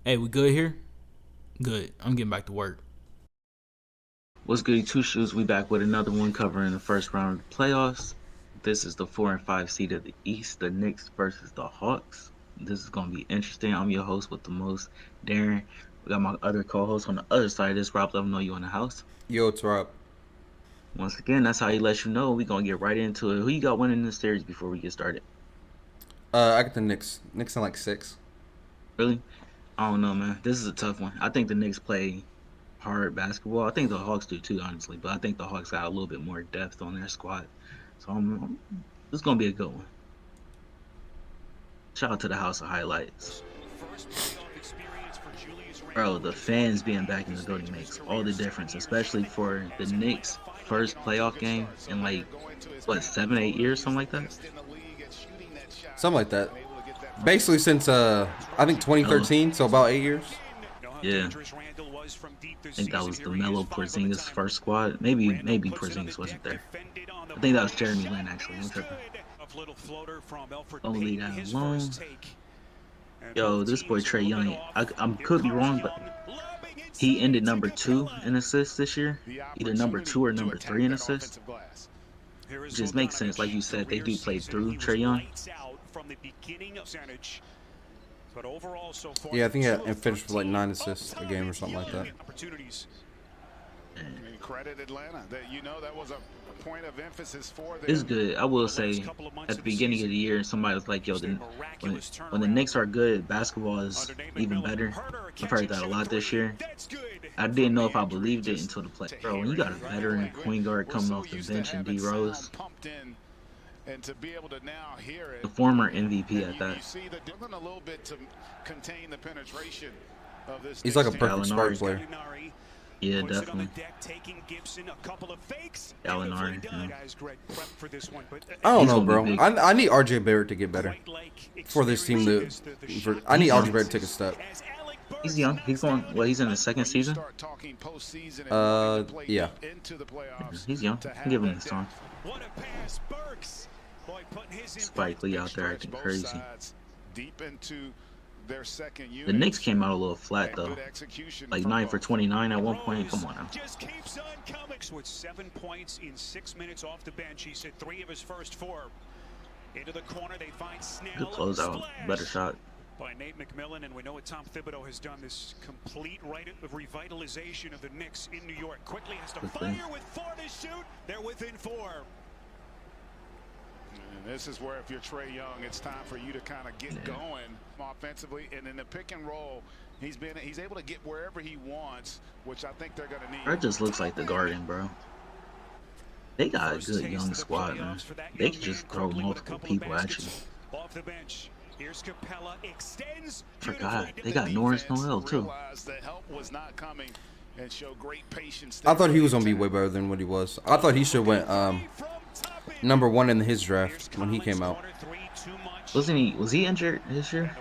Hey, we good here? Good. I'm getting back to work. What's good, two shoes? We back with another one covering the first round of the playoffs. This is the 4 and 5 seed of the East, the Knicks versus the Hawks. This is gonna be interesting. I'm your host with the most, Darren. We got my other co-host on the other side of this, Rob. Let them know you in the house. Yo, it's Rob. Once again, that's how he lets you know. We gonna get right into it. Who you got winning this series before we get started? I got the Knicks. Knicks in like 6. Really? I don't know, man. This is a tough one. I think the Knicks play hard basketball. I think the Hawks do too, honestly. But I think the Hawks got a little bit more depth on their squad. So this is gonna be a good one. Shout out to the House of Highlights. Bro, the fans being back in the building makes all the difference, especially for the Knicks' first playoff game in like, what, 7, 8 years, something like that? Something like that. Basically since, I think Melo. 2013, so about 8 years. Yeah. I think that was the Melo Porzingis first squad. Maybe Porzingis wasn't there. I think that was Jeremy Lin, actually. I'm tripping. Don't leave that alone. Yo, this boy Trey Young, I could be wrong, but he ended number 2 in assists this year. Either number 2 or number 3 in assists. Which just makes sense. Like you said, they do play through Trey Young. Yeah, I think he finished with like 9 assists a game or something like that. Credit Atlanta that that was a point of emphasis for them. It's good. I will say, at the beginning of the year, somebody was like, "Yo, when the Knicks are good, basketball is even better." I've heard that a lot this year. I didn't know if I believed it until the play. Bro, when you got a veteran point guard coming off the bench in D Rose, And to be able to now hear it, the former MVP at you that, see the doing a little bit to contain the penetration of this. He's like a Knicks team. perfect spark Gallinari. player. Yeah, definitely. Gallinari. Yeah. I don't He's know, gonna bro. be big. I need RJ Barrett to get better for this team to. I need RJ Barrett to take a step. He's young. He's going. Well, he's in the second season. Start talking postseason and wanting to play Yeah. deep into the playoffs. He's young. To Give him have this that time. Spike Lee out there acting both crazy. sides deep into their second The unit. Knicks came out a little flat And though, good execution like from 9 for both. 29 at one point. Come on now. Just keeps on coming with 7 points in 6 minutes off the bench. He's hit 3 of his first 4. Into the corner, they find Snell. Good closeout. Better shot. By Nate McMillan, and we know what Tom Thibodeau has done. This complete revitalization of the Knicks in New York. Quickly has to fire with 4 to shoot. They're within 4. And this is where if you're Trey Young, it's time for you to kind of get going offensively, and in the pick and roll, he's able to get wherever he wants, which I think they're going to need. That just looks like the Garden, bro. They got a good young squad, man. They can just throw multiple people at you. Off the bench. Here's Capella, extends. Forgot they got Norris Noel too. Realized the help was not coming and showed great patience. I thought he was gonna be way better than what he was. I thought he should went number 1 in his draft when he came out. Wasn't he? Was he injured this year?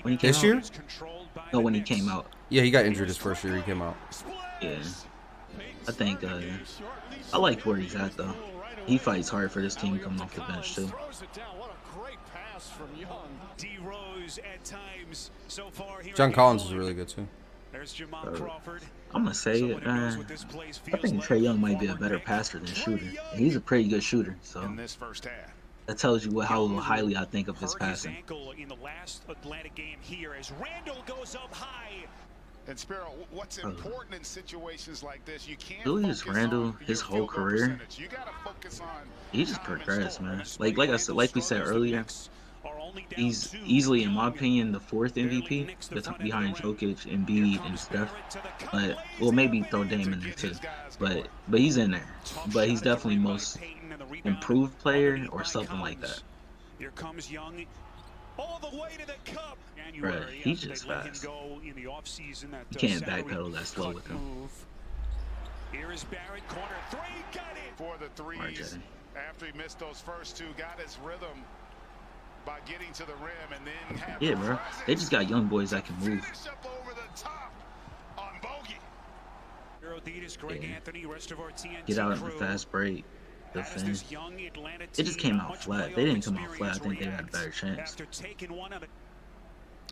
When he came This out? year? No, when he came out. Yeah, he got injured his first year he came out. Yeah. I think I liked where he's at though. He fights hard for this team coming off the bench too. D Rose at times so far here. John Collins is really good too. There's Jamal Crawford. I'm gonna say it. I think Trey Young might be a better passer than shooter. And he's a pretty good shooter, so In this first half. that tells you how highly I think of his Hurt his passing. ankle in the last Atlanta game here as Randall goes up high. And Sparrow, what's important in situations like this, you can't Julius focus Randle, on his your whole field goal career, percentage. You gotta focus on he just progressed, man. Like we said earlier, he's easily, in my opinion, the 4th MVP behind Jokic, Embiid, and Steph. But well, maybe throw Dame in there too. But he's in there. But he's definitely most improved player or something like that. Here comes Young all the way to the cup. Bruh, he's just fast. You can't backpedal that slow with him. Here is Barrett, corner 3, got it. for the threes. RJ. After he missed those first 2, got his rhythm by getting to the rim and then have Yeah, bro. They just got young boys that can move. finish up over the top on bogey. Get out in the fast break. Defense. It just came out flat. They didn't come out flat. I think they had a better chance.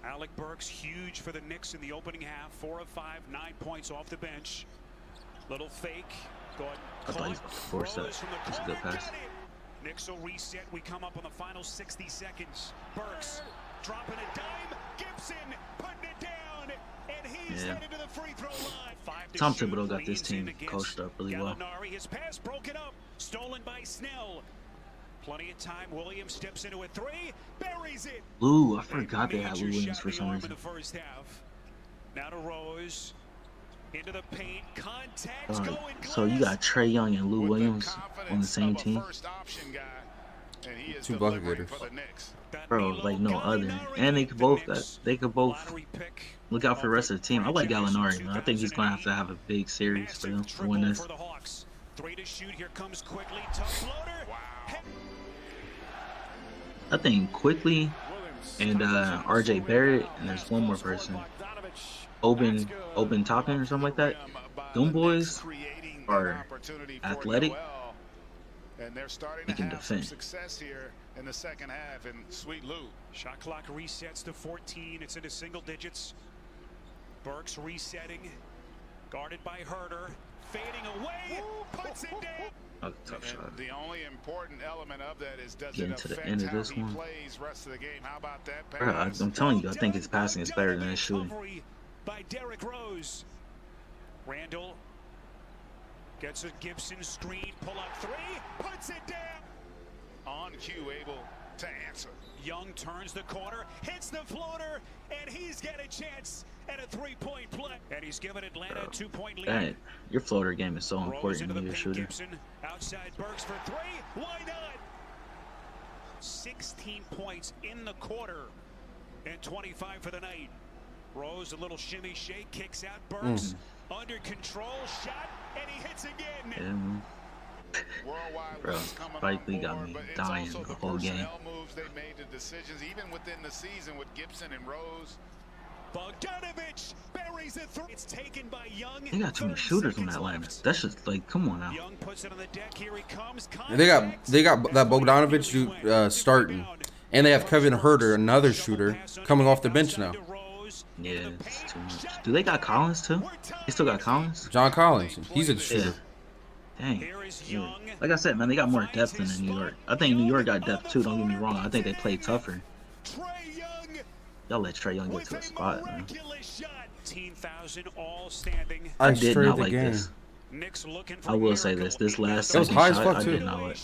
Alec Burks, huge for the Knicks in the opening half. 4 of 5, 9 points off the bench. Little fake. Go ahead. I thought he was about to force that. That's a good pass. Knicks will reset. We come up on the final 60 seconds. Burks dropping a dime. Gibson putting it down. And he's headed to the free throw line. Tom Thibodeau got this team coached up really well. His pass broken up. Stolen by Snell. Plenty of time. Williams steps into a three. Buries it. Lou, I forgot they had Lou Williams for some reason. In the first half. Now to Rose. Into the paint. Contact going. So you got Trae Young and Lou Williams on the same team? Two bucket getters. Bro, like no other. And they could both look out for the rest of the team. I like Gallinari, man. I think he's gonna have a big series for them to win this. 3 to shoot. Here comes quickly. Tough floater. I think Quickly and RJ Barrett, and there's one more person. Open Toppin or something like that. Them boys are athletic. And they're starting They to can have some defend. success here in the second half. And Sweet Lou. Shot clock resets to 14. It's into single digits. Burks resetting. Guarded by Herter. Fading away. Puts it down. Oh, tough shot. The only important element of that is does Getting it to the affect end of how this he one. plays rest of the game? How about that Bro, pass? I'm telling you, I think his passing is better than his shooting. By Derrick Rose. Randall gets a Gibson screen, pull up three, puts it down. On cue, able to answer. Young turns the corner, hits the floater, and he's got a chance at a three-point play. And he's given Atlanta a 2-point lead. That, your floater game is so Rose important into when the you're a paint, shooter. Gibson outside Burks for three. Why not? 16 points in the quarter and 25 for the night. Rose, a little shimmy shake, kicks out Burks. Under control, shot, and he hits again. Bro, Spike Lee got me dying the whole game. Moves they made, the decisions, even within the season with Gibson and Rose. Bogdanovich buries the three. It's taken by Young. They got too many shooters on that line. That's just like, come on now. Young puts it on the deck. Here he comes. They got that Bogdanovich dude starting, and they have Kevin Herter, another shooter, coming off the bench now. Yeah, it's too much. Do they got Collins too? They still got Collins? John Collins, he's a shooter. Dang. Yeah. Like I said, man, they got more depth than in New York. I think New York got depth too, don't get me wrong. I think they play tougher. Y'all let Trae Young get to the spot, man. I did not like this. I will say this last second shot, I did not like.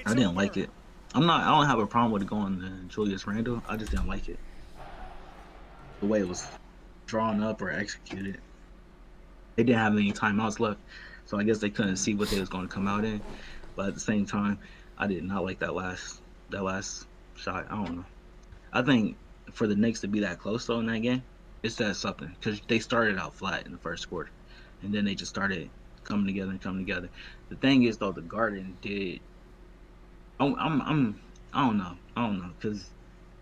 I didn't like it. I don't have a problem with it going to Julius Randle. I just didn't like it. The way it was drawn up or executed. They didn't have any timeouts left, so I guess they couldn't see what they was going to come out in. But at the same time, I did not like that last shot. I don't know. I think for the Knicks to be that close though in that game, it says something, because they started out flat in the first quarter, and then they just started coming together. The thing is though, the Garden did. I don't know, because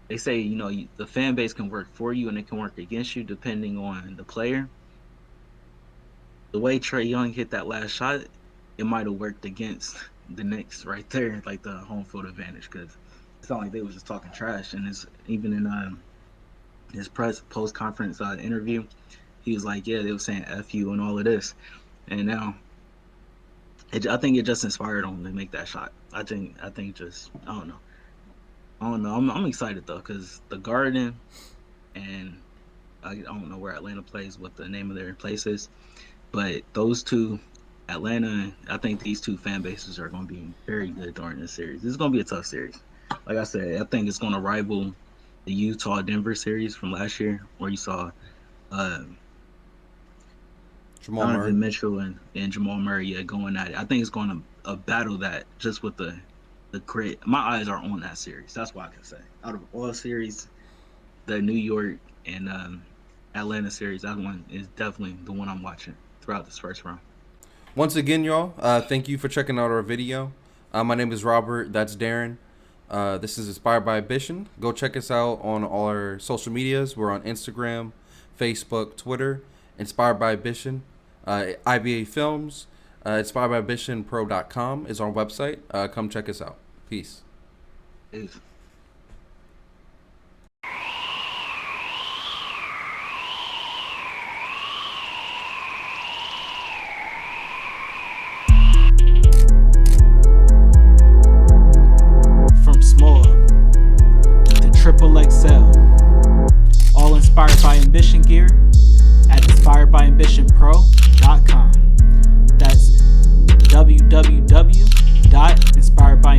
they say, you know, the fan base can work for you and it can work against you depending on the player. The way Trae Young hit that last shot, it might have worked against the Knicks right there, like the home field advantage, because it's not like they was just talking trash. And it's even in his post conference interview, he was like, yeah, they were saying F you and all of this, and now I think it just inspired him to make that shot. I think just I don't know. I'm excited though, because the Garden, and I don't know where Atlanta plays, what the name of their place is, but those two, Atlanta, I think these two fan bases are going to be very good during this series. This is going to be a tough series. Like I said, I think it's going to rival the Utah-Denver series from last year, where you saw Donovan Mitchell and Jamal Murray going at it. I think it's going to battle that just with the grit. My eyes are on that series. That's what I can say. Out of all series, the New York and Atlanta series, that one is definitely the one I'm watching throughout this first round. Once again, y'all, thank you for checking out our video. My name is Robert. That's Darren. This is Inspired by Ambition. Go check us out on all our social medias. We're on Instagram, Facebook, Twitter. Inspired by Ambition. IBA Films. InspiredByAmbitionPro.com is our website. Come check us out. Peace. Peace. Ambition gear at inspiredbyambitionpro.com. That's www.inspiredbyambitionpro.com.